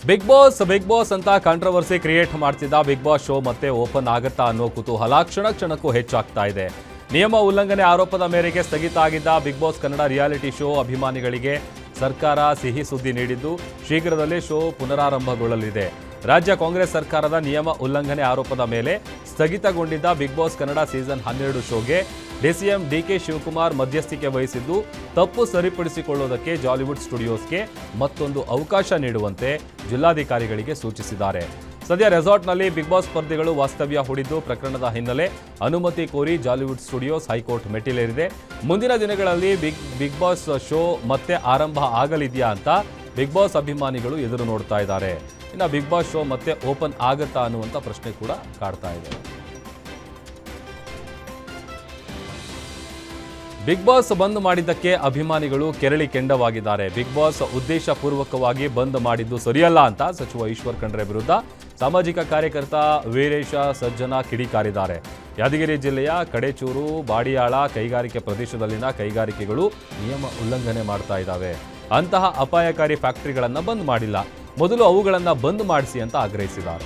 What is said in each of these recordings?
Big boss ಅಂತ controversy create ಮಾಡ್ತಿದ್ದ big boss show ಮತ್ತೆ ಓಪನ್ ಆಗುತ್ತಾ ಅನ್ನೋ ಕುತೂಹಲ ಕ್ಷಣಕ್ಕೂ ಹೆಚ್ಚಾಗ್ತಾ ಇದೆ. ನಿಯಮ ಉಲ್ಲಂಘನೆ ಆರೋಪದ ಮೇರೆಗೆ ಸ್ಥಗಿತ ಆಗಿದ್ದ Bigg Boss Kannada reality show ಅಭಿಮಾನಿಗಳಿಗೆ ಸರ್ಕಾರ ಸಿಹಿ ಸುದ್ದಿ ನೀಡಿದ್ದು ಶೀಘ್ರದಲ್ಲೇ ಶೋ ಪುನರಾರಂಭಗೊಳ್ಳಲಿದೆ. ರಾಜ್ಯ ಕಾಂಗ್ರೆಸ್ ಸರ್ಕಾರದ ನಿಯಮ ಉಲ್ಲಂಘನೆ ಆರೋಪದ ಮೇಲೆ ಸ್ಥಗಿತಗೊಂಡಿದ್ದ ಬಿಗ್ ಬಾಸ್ ಕನ್ನಡ ಸೀಸನ್ 12 ಶೋಗೆ ಡಿಸಿಎಂ ಡಿಕೆ ಶಿವಕುಮಾರ್ ಮಧ್ಯಸ್ಥಿಕೆ ವಹಿಸಿದ್ದು ತಪ್ಪು ಸರಿಪಡಿಸಿಕೊಳ್ಳುವುದಕ್ಕೆ ಜಾಲಿವುಡ್ ಸ್ಟುಡಿಯೋಸ್ಗೆ ಮತ್ತೊಂದು ಅವಕಾಶ ನೀಡುವಂತೆ ಜಿಲ್ಲಾಧಿಕಾರಿಗಳಿಗೆ ಸೂಚಿಸಿದ್ದಾರೆ. ಸದ್ಯ ರೆಸಾರ್ಟ್ನಲ್ಲಿ ಬಿಗ್ ಬಾಸ್ ಸ್ಪರ್ಧಿಗಳು ವಾಸ್ತವ್ಯ ಹೂಡಿದ್ದು ಪ್ರಕರಣದ ಹಿನ್ನೆಲೆ ಅನುಮತಿ ಕೋರಿ ಜಾಲಿವುಡ್ ಸ್ಟುಡಿಯೋಸ್ ಹೈಕೋರ್ಟ್ ಮೆಟ್ಟಿಲೇರಿದೆ. ಮುಂದಿನ ದಿನಗಳಲ್ಲಿ ಬಿಗ್ ಬಾಸ್ ಶೋ ಮತ್ತೆ ಆರಂಭ ಆಗಲಿದೆಯಾ ಅಂತ ಬಿಗ್ ಬಾಸ್ ಅಭಿಮಾನಿಗಳು ಎದುರು ನೋಡ್ತಾ ಇದ್ದಾರೆ. ಇನ್ನು ಬಿಗ್ ಬಾಸ್ ಶೋ ಮತ್ತೆ ಓಪನ್ ಆಗುತ್ತಾ ಅನ್ನುವಂಥ ಪ್ರಶ್ನೆ ಕೂಡ ಕಾಡ್ತಾ ಇದೆ. ಬಿಗ್ ಬಾಸ್ ಬಂದ್ ಮಾಡಿದ್ದಕ್ಕೆ ಅಭಿಮಾನಿಗಳು ಕೆರಳಿ ಕೆಂಡವಾಗಿದ್ದಾರೆ. ಬಿಗ್ ಬಾಸ್ ಉದ್ದೇಶಪೂರ್ವಕವಾಗಿ ಬಂದ್ ಮಾಡಿದ್ದು ಸರಿಯಲ್ಲ ಅಂತ ಸಚಿವ ಈಶ್ವರ್ ಖಂಡ್ರೆ ವಿರುದ್ಧ ಸಾಮಾಜಿಕ ಕಾರ್ಯಕರ್ತ ವೀರೇಶ ಸಜ್ಜನ ಕಿಡಿಕಾರಿದ್ದಾರೆ. ಯಾದಗಿರಿ ಜಿಲ್ಲೆಯ ಕಡೇಚೂರು, ಬಾಡಿಯಾಳ ಕೈಗಾರಿಕೆ ಪ್ರದೇಶದಲ್ಲಿನ ಕೈಗಾರಿಕೆಗಳು ನಿಯಮ ಉಲ್ಲಂಘನೆ ಮಾಡ್ತಾ ಇದ್ದಾವೆ. ಅಂತಹ ಅಪಾಯಕಾರಿ ಫ್ಯಾಕ್ಟರಿಗಳನ್ನು ಬಂದ್ ಮಾಡಿಲ್ಲ, ಮೊದಲು ಅವುಗಳನ್ನು ಬಂದ್ ಮಾಡಿಸಿ ಅಂತ ಆಗ್ರಹಿಸಿದ್ದಾರೆ.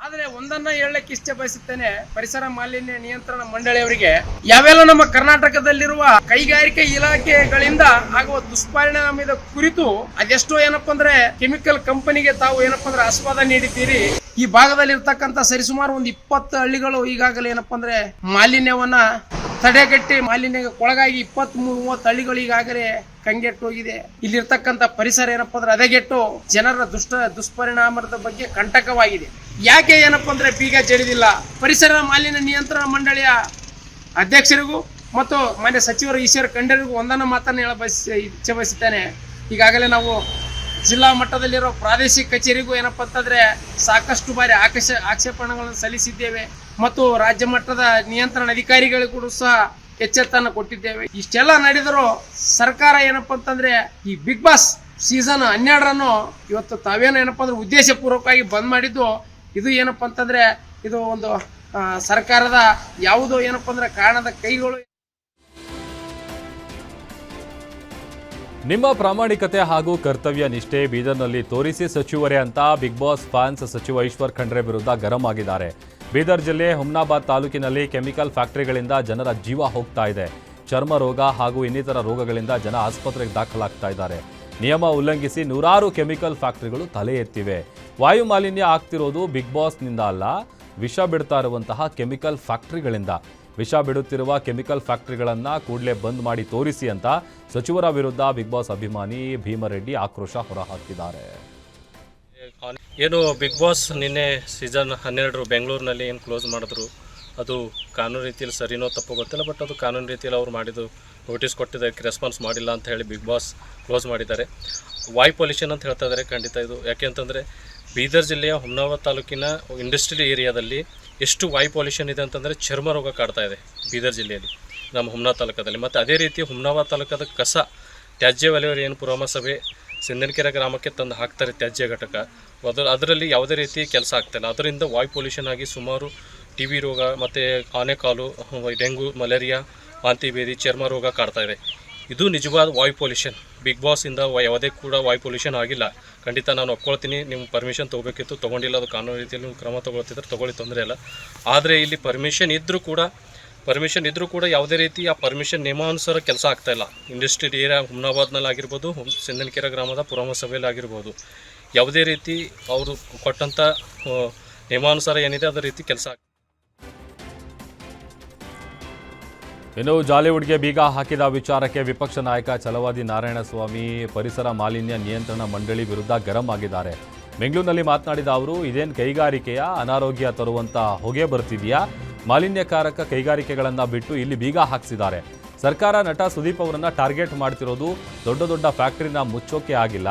ಆದ್ರೆ ಒಂದನ್ನ ಹೇಳಕ್ಕೆ ಇಷ್ಟ ಬಯಸುತ್ತೇನೆ, ಪರಿಸರ ಮಾಲಿನ್ಯ ನಿಯಂತ್ರಣ ಮಂಡಳಿಯವರಿಗೆ ಯಾವೆಲ್ಲ ನಮ್ಮ ಕರ್ನಾಟಕದಲ್ಲಿರುವ ಕೈಗಾರಿಕೆ ಇಲಾಖೆಗಳಿಂದ ಆಗುವ ದುಷ್ಪರಿಣಾಮದ ಕುರಿತು ಅದೆಷ್ಟೋ ಏನಪ್ಪಾ ಅಂದ್ರೆ ಕೆಮಿಕಲ್ ಕಂಪನಿಗೆ ತಾವು ಏನಪ್ಪಾ ಅಂದ್ರೆ ಆಸ್ವಾದ ನೀಡಿದ್ದೀರಿ. ಈ ಭಾಗದಲ್ಲಿ ಇರ್ತಕ್ಕಂಥ ಸರಿಸುಮಾರು ಒಂದು 20 ಹಳ್ಳಿಗಳು ಈಗಾಗಲೇ ಏನಪ್ಪಾ ಅಂದ್ರೆ ಮಾಲಿನ್ಯವನ್ನ ತಡೆಗಟ್ಟಿ ಮಾಲಿನ್ಯಕ್ಕೆ ಒಳಗಾಗಿ 23-30 ಹಳ್ಳಿಗಳು ಈಗಾಗಲೇ ಕಂಗೆಟ್ಟು ಹೋಗಿದೆ. ಇಲ್ಲಿರ್ತಕ್ಕಂಥ ಪರಿಸರ ಏನಪ್ಪಾ ಅಂದ್ರೆ ಅದಗೆಟ್ಟು ಜನರ ದುಷ್ಪರಿಣಾಮದ ಬಗ್ಗೆ ಕಂಟಕವಾಗಿದೆ. ಯಾಕೆ ಏನಪ್ಪಾ ಅಂದ್ರೆ ಬೀಗ ಜಡಿದಿಲ್ಲ? ಪರಿಸರ ಮಾಲಿನ್ಯ ನಿಯಂತ್ರಣ ಮಂಡಳಿಯ ಅಧ್ಯಕ್ಷರಿಗೂ ಮತ್ತು ಮಾನ್ಯ ಸಚಿವರು ಈಶ್ವರ್ ಖಂಡ್ರೆಗೂ ಒಂದನ್ನು ಮಾತನ್ನು ಇಚ್ಛೆ ಬಯಸುತ್ತೇನೆ. ಈಗಾಗಲೇ ನಾವು ಜಿಲ್ಲಾ ಮಟ್ಟದಲ್ಲಿರೋ ಪ್ರಾದೇಶಿಕ ಕಚೇರಿಗೂ ಏನಪ್ಪಾ ಅಂತಂದ್ರೆ ಸಾಕಷ್ಟು ಬಾರಿ ಆಕ್ಷೇಪಣೆಗಳನ್ನು ಸಲ್ಲಿಸಿದ್ದೇವೆ ಮತ್ತು ರಾಜ್ಯ ಮಟ್ಟದ ನಿಯಂತ್ರಣ ಅಧಿಕಾರಿಗಳಿಗೂ ಸಹ ಎಚ್ಚೆತ್ತನ್ನು ಕೊಟ್ಟಿದ್ದೇವೆ. ಇಷ್ಟೆಲ್ಲ ನಡೆದರೂ ಸರ್ಕಾರ ಏನಪ್ಪಾ ಅಂತಂದ್ರೆ ಈ ಬಿಗ್ ಬಾಸ್ ಸೀಸನ್ 12 ಇವತ್ತು ತಾವೇನೋ ಏನಪ್ಪಾ ಅಂದ್ರೆ ಉದ್ದೇಶಪೂರ್ವಕವಾಗಿ ಬಂದ್ ಮಾಡಿದ್ದು ಇದು ಏನಪ್ಪಾ ಅಂತಂದ್ರೆ ಇದು ಒಂದು ಸರ್ಕಾರದ ಯಾವುದೋ ಏನಪ್ಪಾ ಅಂದ್ರೆ ಕಾರಣದ ಕೈಗಳು. ನಿಮ್ಮ ಪ್ರಾಮಾಣಿಕತೆ ಹಾಗೂ ಕರ್ತವ್ಯ ನಿಷ್ಠೆ ಬೀದರ್ನಲ್ಲಿ ತೋರಿಸಿ ಸಚಿವರೇ ಅಂತ ಬಿಗ್ ಬಾಸ್ ಫ್ಯಾನ್ಸ್ ಸಚಿವ ಈಶ್ವರ್ ಖಂಡ್ರೆ ವಿರುದ್ಧ ಗರಂ ಆಗಿದ್ದಾರೆ. ಬೀದರ್ ಜಿಲ್ಲೆ ಹುಮ್ನಾಬಾದ್ ತಾಲೂಕಿನಲ್ಲಿ ಕೆಮಿಕಲ್ ಫ್ಯಾಕ್ಟರಿಗಳಿಂದ ಜನರ ಜೀವ ಹೋಗ್ತಾ ಇದೆ. ಚರ್ಮ ರೋಗ ಹಾಗೂ ಇನ್ನಿತರ ರೋಗಗಳಿಂದ ಜನ ಆಸ್ಪತ್ರೆಗೆ ದಾಖಲಾಗ್ತಾ ಇದ್ದಾರೆ. ನಿಯಮ ಉಲ್ಲಂಘಿಸಿ ನೂರಾರು ಕೆಮಿಕಲ್ ಫ್ಯಾಕ್ಟರಿಗಳು ತಲೆ ಎತ್ತಿವೆ. ವಾಯು ಮಾಲಿನ್ಯ ಆಗ್ತಿರೋದು ಬಿಗ್ ಬಾಸ್ನಿಂದ ಅಲ್ಲ, ವಿಷ ಬಿಡ್ತಾ ಇರುವಂತಹ ಕೆಮಿಕಲ್ ಫ್ಯಾಕ್ಟರಿಗಳಿಂದ. ವಿಷ ಬಿಡುತ್ತಿರುವ ಕೆಮಿಕಲ್ ಫ್ಯಾಕ್ಟರಿಗಳನ್ನು ಕೂಡಲೇ ಬಂದ್ ಮಾಡಿ ತೋರಿಸಿ ಅಂತ ಸಚಿವರ ವಿರುದ್ಧ ಬಿಗ್ ಬಾಸ್ ಅಭಿಮಾನಿ ಭೀಮರೆಡ್ಡಿ ಆಕ್ರೋಶ ಹೊರಹಾಕಿದ್ದಾರೆ. ಏನು ಬಿಗ್ ಬಾಸ್ ನಿನ್ನೆ ಸೀಸನ್ 12 ಬೆಂಗಳೂರಿನಲ್ಲಿ ಏನು ಕ್ಲೋಸ್ ಮಾಡಿದ್ರು ಅದು ಕಾನೂನು ರೀತಿಯಲ್ಲಿ ಸರಿನೋ ತಪ್ಪೋ ಗೊತ್ತಿಲ್ಲ, ಬಟ್ ಅದು ಕಾನೂನು ರೀತಿಯಲ್ಲಿ ಅವ್ರು ಮಾಡಿದ್ದು ನೋಟಿಸ್ ಕೊಟ್ಟಿದ್ದಕ್ಕೆ ರೆಸ್ಪಾನ್ಸ್ ಮಾಡಿಲ್ಲ ಅಂತ ಹೇಳಿ ಬಿಗ್ ಬಾಸ್ ಕ್ಲೋಸ್ ಮಾಡಿದ್ದಾರೆ. ವಾಯು ಪೊಲ್ಯೂಷನ್ ಅಂತ ಹೇಳ್ತಾ ಇದ್ದಾರೆ. ಖಂಡಿತ ಇದು ಯಾಕೆ ಅಂತಂದರೆ ಬೀದರ್ ಜಿಲ್ಲೆಯ ಹುಮ್ನಾಬಾದ್ ತಾಲೂಕಿನ ಇಂಡಸ್ಟ್ರಿಯಲ್ ಏರಿಯಾದಲ್ಲಿ ಎಷ್ಟು ವಾಯು ಪೊಲ್ಯೂಷನ್ ಇದೆ ಅಂತಂದರೆ ಚರ್ಮ ರೋಗ ಕಾಡ್ತಾ ಇದೆ ಬೀದರ್ ಜಿಲ್ಲೆಯಲ್ಲಿ, ನಮ್ಮ ಹುಮ್ನಾಬಾದ್ ತಾಲೂಕದಲ್ಲಿ. ಮತ್ತು ಅದೇ ರೀತಿ ಹುಮ್ನಾಬಾದ್ ತಾಲೂಕದ ಕಸ ತ್ಯಾಜ್ಯ ವಿಲೇವಾರಿ ಏನು ಪುರಸಭೆ ಸಿಂಧನಕೆರೆ ಗ್ರಾಮಕ್ಕೆ ತಂದು ಹಾಕ್ತಾರೆ ತ್ಯಾಜ್ಯ ಘಟಕ, ಅದರಲ್ಲಿ ಯಾವುದೇ ರೀತಿ ಕೆಲಸ ಆಗ್ತಾಯಿಲ್ಲ. ಅದರಿಂದ ವಾಯು ಪೊಲ್ಯೂಷನ್ ಆಗಿ ಸುಮಾರು ಟಿ ಬಿ ರೋಗ ಮತ್ತು ಆನೆಕಾಲು, ಡೆಂಗು, ಮಲೇರಿಯಾ, ವಾಂತಿ ಭೇದಿ, ಚರ್ಮ ರೋಗ ಕಾಡ್ತಾ ಇದೆ. ಇದು ನಿಜವಾದ ವಾಯು ಪೊಲ್ಯೂಷನ್. ಬಿಗ್ ಬಾಸಿಂದ ಯಾವುದೇ ಕೂಡ ವಾಯು ಪೊಲ್ಯೂಷನ್ ಆಗಿಲ್ಲ. ಖಂಡಿತ ನಾನು ಒಪ್ಕೊಳ್ತೀನಿ, ನಿಮ್ಮ ಪರ್ಮಿಷನ್ ತೊಗೋಬೇಕಿತ್ತು, ತೊಗೊಂಡಿಲ್ಲ, ಅದು ಕಾನೂನು ರೀತಿಯಲ್ಲಿ ನೀವು ಕ್ರಮ ತೊಗೊಳ್ತಿದ್ರೆ ತೊಗೊಳ್ಳಿ, ತೊಂದರೆ ಇಲ್ಲ. ಆದರೆ ಇಲ್ಲಿ ಪರ್ಮಿಷನ್ ಇದ್ದರೂ ಕೂಡ ಯಾವುದೇ ರೀತಿ ಆ ಪರ್ಮಿಷನ್ ನಿಯಮಾನುಸಾರ ಕೆಲಸ ಆಗ್ತಾಯಿಲ್ಲ. ಇಂಡಸ್ಟ್ರಿಯಲ್ ಏರಿಯಾ ಹುಮ್ನಾಬಾದ್ನಲ್ಲಿ ಆಗಿರ್ಬೋದು, ಸಿಂಧನಕೆರೆ ಗ್ರಾಮದ ಪುರಸಭೆಯಲ್ಲಿ ಆಗಿರ್ಬೋದು, ಯಾವುದೇ ರೀತಿ ಅವರು ಕೊಟ್ಟಂಥ ನಿಯಮಾನುಸಾರ ಏನಿದೆ ಅದೇ ರೀತಿ ಕೆಲಸ ಆಗ್ತದೆ. ಇನ್ನು ಜಾಲಿವುಡ್ಗೆ ಬೀಗ ಹಾಕಿದ ವಿಚಾರಕ್ಕೆ ವಿಪಕ್ಷ ನಾಯಕ ಛಲವಾದಿ ನಾರಾಯಣಸ್ವಾಮಿ ಪರಿಸರ ಮಾಲಿನ್ಯ ನಿಯಂತ್ರಣ ಮಂಡಳಿ ವಿರುದ್ಧ ಗರಂ ಆಗಿದ್ದಾರೆ. ಬೆಂಗಳೂರಿನಲ್ಲಿ ಮಾತನಾಡಿದ ಅವರು, ಇದೇನು ಕೈಗಾರಿಕೆಯ ಅನಾರೋಗ್ಯ ತರುವಂಥ ಹೊಗೆ ಬರ್ತಿದೆಯಾ? ಮಾಲಿನ್ಯಕಾರಕ ಕೈಗಾರಿಕೆಗಳನ್ನು ಬಿಟ್ಟು ಇಲ್ಲಿ ಬೀಗ ಹಾಕಿಸಿದ್ದಾರೆ. ಸರ್ಕಾರ ನಟ ಸುದೀಪ್ ಅವರನ್ನು ಟಾರ್ಗೆಟ್ ಮಾಡ್ತಿರೋದು ದೊಡ್ಡ ಫ್ಯಾಕ್ಟರಿನ ಮುಚ್ಚೋಕೆ ಆಗಿಲ್ಲ.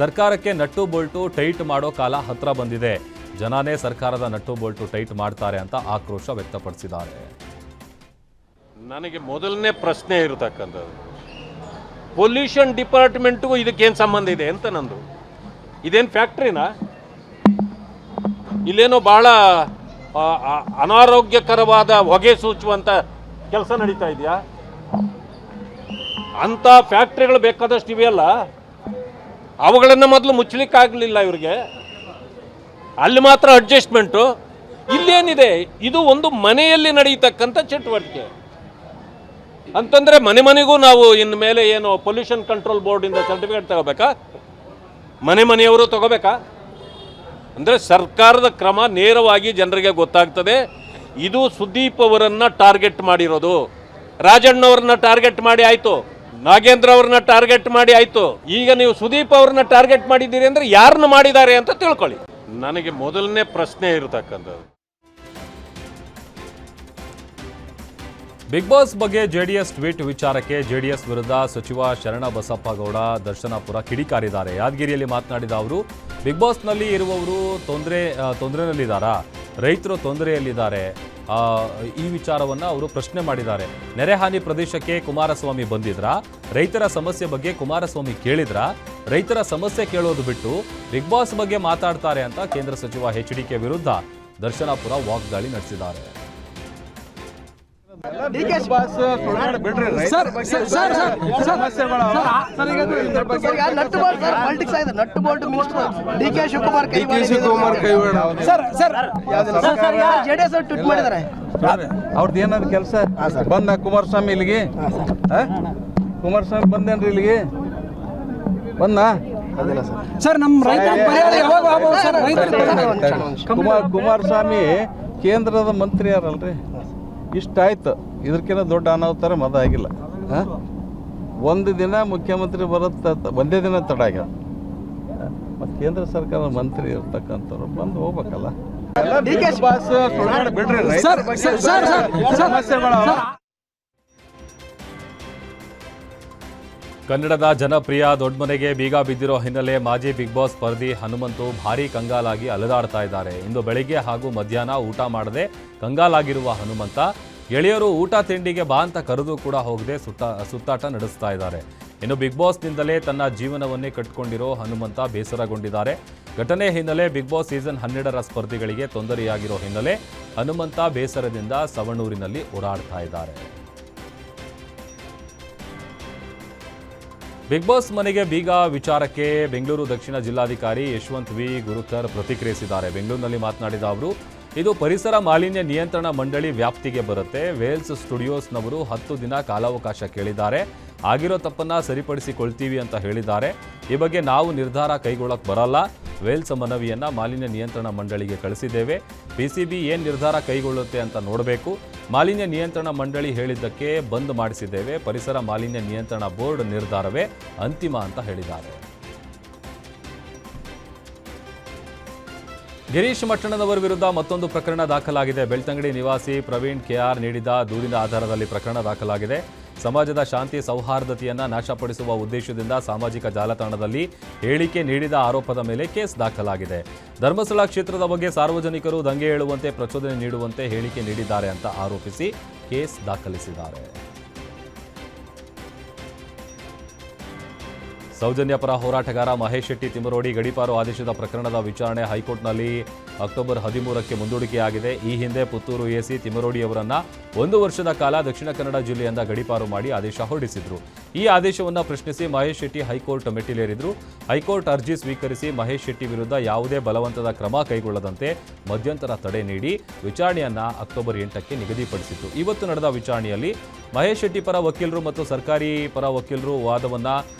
ಸರ್ಕಾರಕ್ಕೆ ನಟ್ಟು ಬೋಲ್ಟು ಟೈಟ್ ಮಾಡೋ ಕಾಲ ಹತ್ರ ಬಂದಿದೆ. ಜನನೇ ಸರ್ಕಾರದ ನಟ್ಟು ಬೋಲ್ಟು ಟೈಟ್ ಮಾಡ್ತಾರೆ ಅಂತ ಆಕ್ರೋಶ ವ್ಯಕ್ತಪಡಿಸಿದ್ದಾರೆ. ನನಗೆ ಮೊದಲನೇ ಪ್ರಶ್ನೆ ಇರತಕ್ಕಂಥದ್ದು, ಪೊಲ್ಯೂಷನ್ ಡಿಪಾರ್ಟ್ಮೆಂಟ್ಗೂ ಇದಕ್ಕೇನು ಸಂಬಂಧ ಇದೆ ಅಂತ ನಂದು. ಇದೇನು ಫ್ಯಾಕ್ಟ್ರಿನಾ? ಇಲ್ಲೇನೋ ಭಾಳ ಅನಾರೋಗ್ಯಕರವಾದ ಹೊಗೆ ಸೂಚುವಂಥ ಕೆಲಸ ನಡೀತಾ ಇದೆಯಾ? ಅಂಥ ಫ್ಯಾಕ್ಟ್ರಿಗಳು ಬೇಕಾದಷ್ಟು ಇವೆಯಲ್ಲ. ಅವುಗಳನ್ನು ಮೊದಲು ಮುಚ್ಚಲಿಕ್ಕಾಗಲಿಲ್ಲ ಇವ್ರಿಗೆ, ಅಲ್ಲಿ ಮಾತ್ರ ಅಡ್ಜಸ್ಟ್ಮೆಂಟು. ಇಲ್ಲೇನಿದೆ, ಇದು ಒಂದು ಮನೆಯಲ್ಲಿ ನಡೆಯತಕ್ಕಂಥ ಚಟುವಟಿಕೆ ಅಂತಂದರೆ ಮನೆಗೂ ನಾವು ಇನ್ನು ಮೇಲೆ ಏನು ಪೊಲ್ಯೂಷನ್ ಕಂಟ್ರೋಲ್ ಬೋರ್ಡಿಂದ ಸರ್ಟಿಫಿಕೇಟ್ ತಗೋಬೇಕಾ? ಮನೆಯವರು ತಗೋಬೇಕಾ? ಅಂದರೆ ಸರ್ಕಾರದ ಕ್ರಮ ನೇರವಾಗಿ ಜನರಿಗೆ ಗೊತ್ತಾಗ್ತದೆ. ಇದು ಸುದೀಪ್ ಅವರನ್ನು ಟಾರ್ಗೆಟ್ ಮಾಡಿರೋದು, ರಾಜಣ್ಣವ್ರನ್ನ ಟಾರ್ಗೆಟ್ ಮಾಡಿ ಆಯಿತು, ನಾಗೇಂದ್ರ ಅವ್ರನ್ನ ಟಾರ್ಗೆಟ್ ಮಾಡಿ ಆಯಿತು. ಈಗ ನೀವು ಸುದೀಪ್ ಅವ್ರನ್ನ ಟಾರ್ಗೆಟ್ ಮಾಡಿದ್ದೀರಿ ಅಂದರೆ ಯಾರನ್ನ ಮಾಡಿದ್ದಾರೆ ಅಂತ ತಿಳ್ಕೊಳ್ಳಿ. ನನಗೆ ಮೊದಲನೇ ಪ್ರಶ್ನೆ ಇರತಕ್ಕಂಥದ್ದು, ಬಿಗ್ ಬಾಸ್ ಬಗ್ಗೆ ಜೆಡಿಎಸ್ ಟ್ವೀಟ್ ವಿಚಾರಕ್ಕೆ ಜೆಡಿಎಸ್ ವಿರುದ್ಧ ಸಚಿವ ಶರಣಬಸಪ್ಪಗೌಡ ದರ್ಶನಾಪುರ ಕಿಡಿಕಾರಿದ್ದಾರೆ. ಯಾದಗಿರಿಯಲ್ಲಿ ಮಾತನಾಡಿದ ಅವರು, ಬಿಗ್ ಬಾಸ್ನಲ್ಲಿ ಇರುವವರು ತೊಂದರೆಯಲ್ಲಿದ್ದಾರಾ, ರೈತರು ತೊಂದರೆಯಲ್ಲಿದ್ದಾರೆ, ಈ ವಿಚಾರವನ್ನು ಅವರು ಪ್ರಶ್ನೆ ಮಾಡಿದ್ದಾರೆ. ನೆರೆಹಾನಿ ಪ್ರದೇಶಕ್ಕೆ ಕುಮಾರಸ್ವಾಮಿ ಬಂದಿದ್ರಾ? ರೈತರ ಸಮಸ್ಯೆ ಬಗ್ಗೆ ಕುಮಾರಸ್ವಾಮಿ ಕೇಳಿದ್ರಾ? ರೈತರ ಸಮಸ್ಯೆ ಕೇಳೋದು ಬಿಟ್ಟು ಬಿಗ್ ಬಾಸ್ ಬಗ್ಗೆ ಮಾತಾಡ್ತಾರೆ ಅಂತ ಕೇಂದ್ರ ಸಚಿವ HDK ವಿರುದ್ಧ ದರ್ಶನಾಪುರ ವಾಗ್ದಾಳಿ ನಡೆಸಿದ್ದಾರೆ. ಅವ್ರದ್ದು ಏನಾದ್ರು ಕೆಲಸ ಬಂದ ಕುಮಾರಸ್ವಾಮಿ ಇಲ್ಲಿಗೆ? ಕುಮಾರಸ್ವಾಮಿ ಬಂದೇನ್ರಿ ಇಲ್ಲಿಗೆ? ಬಂದ ಸರ್ ನಮ್ಮ ಕುಮಾರಸ್ವಾಮಿ ಕೇಂದ್ರದ ಮಂತ್ರಿ ಯಾರಲ್ರಿ? ಇಷ್ಟಾಯ್ತು, ಇದಕ್ಕಿಂತ ದೊಡ್ಡ ಅನಾಹುತರ ಮದ ಆಗಿಲ್ಲ. ಒಂದು ದಿನ ಮುಖ್ಯಮಂತ್ರಿ ಬರುತ್ತೆ, ಒಂದೇ ದಿನ ತಡ ಆಗ್ಯಾವ. ಮತ್ತು ಕೇಂದ್ರ ಸರ್ಕಾರದ ಮಂತ್ರಿ ಇರ್ತಕ್ಕಂಥವ್ರು ಬಂದು ಹೋಗ್ಬೇಕಲ್ಲ. ಕನ್ನಡದ ಜನಪ್ರಿಯ ದೊಡ್ಡಮನೆಗೆ ಬೀಗ ಬಿದ್ದಿರೋ ಹಿನ್ನೆಲೆ ಮಾಜಿ ಬಿಗ್ ಬಾಸ್ ಸ್ಪರ್ಧಿ ಹನುಮಂತು ಭಾರೀ ಕಂಗಾಲಾಗಿ ಅಲೆದಾಡ್ತಾ ಇದ್ದಾರೆ. ಇಂದು ಬೆಳಿಗ್ಗೆ ಹಾಗೂ ಮಧ್ಯಾಹ್ನ ಊಟ ಮಾಡದೆ ಕಂಗಾಲಾಗಿರುವ ಹನುಮಂತ ಗೆಳೆಯರು ಊಟ ತಿಂಡಿಗೆ ಬಾ ಅಂತ ಕರೆದು ಕೂಡ ಹೋಗದೆ ಸುತ್ತಾಟ ನಡೆಸ್ತಾ ಇದ್ದಾರೆ. ಇನ್ನು ಬಿಗ್ ಬಾಸ್ನಿಂದಲೇ ತನ್ನ ಜೀವನವನ್ನೇ ಕಟ್ಕೊಂಡಿರೋ ಹನುಮಂತ ಬೇಸರಗೊಂಡಿದ್ದಾರೆ. ಘಟನೆ ಹಿನ್ನೆಲೆ ಬಿಗ್ ಬಾಸ್ ಸೀಸನ್ 12ರ ಸ್ಪರ್ಧಿಗಳಿಗೆ ತೊಂದರೆಯಾಗಿರೋ ಹಿನ್ನೆಲೆ ಹನುಮಂತ ಬೇಸರದಿಂದ ಸವಣೂರಿನಲ್ಲಿ ಓಡಾಡ್ತಾ ಇದ್ದಾರೆ. ಬಿಗ್ ಬಾಸ್ ಮನೆಗೆ ಬೀಗ ವಿಚಾರಕ್ಕೆ ಬೆಂಗಳೂರು ದಕ್ಷಿಣ ಜಿಲ್ಲಾಧಿಕಾರಿ ಯಶವಂತ್ ವಿ ಗುರುಕರ್ ಪ್ರತಿಕ್ರಿಯಿಸಿದ್ದಾರೆ. ಬೆಂಗಳೂರಿನಲ್ಲಿ ಮಾತನಾಡಿದ ಅವರು, ಇದು ಪರಿಸರ ಮಾಲಿನ್ಯ ನಿಯಂತ್ರಣ ಮಂಡಳಿ ವ್ಯಾಪ್ತಿಗೆ ಬರುತ್ತೆ. ವೇಲ್ಸ್ ಸ್ಟುಡಿಯೋಸ್ನವರು 10 ದಿನ ಕಾಲಾವಕಾಶ ಕೇಳಿದ್ದಾರೆ. ಆಗಿರೋ ತಪ್ಪನ್ನ ಸರಿಪಡಿಸಿಕೊಳ್ತೀವಿ ಅಂತ ಹೇಳಿದ್ದಾರೆ. ಈ ಬಗ್ಗೆ ನಾವು ನಿರ್ಧಾರ ಕೈಗೊಳ್ಳಕ್ಕೆ ಬರಲ್ಲ. ವೇಲ್ಸ್ ಮನವಿಯನ್ನ ಮಾಲಿನ್ಯ ನಿಯಂತ್ರಣ ಮಂಡಳಿಗೆ ಕಳಿಸಿದ್ದೇವೆ. PCB ಏನು ನಿರ್ಧಾರ ಕೈಗೊಳ್ಳುತ್ತೆ ಅಂತ ನೋಡಬೇಕು. ಮಾಲಿನ್ಯ ನಿಯಂತ್ರಣ ಮಂಡಳಿ ಹೇಳಿದ್ದಕ್ಕೆ ಬಂದ್ ಮಾಡಿಸಿದ್ದೇವೆ. ಪರಿಸರ ಮಾಲಿನ್ಯ ನಿಯಂತ್ರಣ ಬೋರ್ಡ್ ನಿರ್ಧಾರವೇ ಅಂತಿಮ ಅಂತ ಹೇಳಿದ್ದಾರೆ. ಗಿರೀಶ್ ಮಟ್ಟಣ್ಣನವರ ವಿರುದ್ಧ ಮತ್ತೊಂದು ಪ್ರಕರಣ ದಾಖಲಾಗಿದೆ. ಬೆಳ್ತಂಗಡಿ ನಿವಾಸಿ ಪ್ರವೀಣ್ KR ನೀಡಿದ ದೂರಿನ ಆಧಾರದಲ್ಲಿ ಪ್ರಕರಣ ದಾಖಲಾಗಿದೆ. ಸಮಾಜದ ಶಾಂತಿ ಸೌಹಾರ್ದತೆಯನ್ನು ನಾಶಪಡಿಸುವ ಉದ್ದೇಶದಿಂದ ಸಾಮಾಜಿಕ ಜಾಲತಾಣದಲ್ಲಿ ಹೇಳಿಕೆ ನೀಡಿದ ಆರೋಪದ ಮೇಲೆ ಕೇಸ್ ದಾಖಲಾಗಿದೆ. ಧರ್ಮಸ್ಥಳ ಕ್ಷೇತ್ರದ ಬಗ್ಗೆ ಸಾರ್ವಜನಿಕರು ದಂಗೆ ಏಳುವಂತೆ ಪ್ರಚೋದನೆ ನೀಡುವಂತೆ ಹೇಳಿಕೆ ನೀಡಿದ್ದಾರೆ ಅಂತ ಆರೋಪಿಸಿ ಕೇಸ್ ದಾಖಲಿಸಿದ್ದಾರೆ. ಸೌಜನ್ಯ ಪರ ಹೋರಾಟಗಾರ ಮಹೇಶ್ ಶೆಟ್ಟಿ ತಿಮರೋಡಿ ಗಡೀಪಾರು ಆದೇಶದ ಪ್ರಕರಣದ ವಿಚಾರಣೆ ಹೈಕೋರ್ಟ್ನಲ್ಲಿ ಅಕ್ಟೋಬರ್ 13ಕ್ಕೆ ಮುಂದೂಡಿಕೆಯಾಗಿದೆ. ಈ ಹಿಂದೆ ಪುತ್ತೂರು AC ತಿಮರೋಡಿ ಅವರನ್ನ 1 ವರ್ಷದ ಕಾಲ ದಕ್ಷಿಣ ಕನ್ನಡ ಜಿಲ್ಲೆಯಿಂದ ಗಡೀಪಾರು ಮಾಡಿ ಆದೇಶ ಹೊರಡಿಸಿದ್ರು. ಈ ಆದೇಶವನ್ನು ಪ್ರಶ್ನಿಸಿ ಮಹೇಶ್ ಶೆಟ್ಟಿ ಹೈಕೋರ್ಟ್ ಮೆಟ್ಟಿಲೇರಿದ್ರು. ಹೈಕೋರ್ಟ್ ಅರ್ಜಿ ಸ್ವೀಕರಿಸಿ ಮಹೇಶ್ ಶೆಟ್ಟಿ ವಿರುದ್ಧ ಯಾವುದೇ ಬಲವಂತದ ಕ್ರಮ ಕೈಗೊಳ್ಳದಂತೆ ಮಧ್ಯಂತರ ತಡೆ ನೀಡಿ ವಿಚಾರಣೆಯನ್ನ ಅಕ್ಟೋಬರ್ 8ಕ್ಕೆ ನಿಗದಿಪಡಿಸಿತ್ತು. ಇವತ್ತು ನಡೆದ ವಿಚಾರಣೆಯಲ್ಲಿ ಮಹೇಶ್ ಶೆಟ್ಟಿ ಪರ ವಕೀಲರು ಮತ್ತು ಸರ್ಕಾರಿ ಪರ ವಕೀಲರು ವಾದವನ್ನ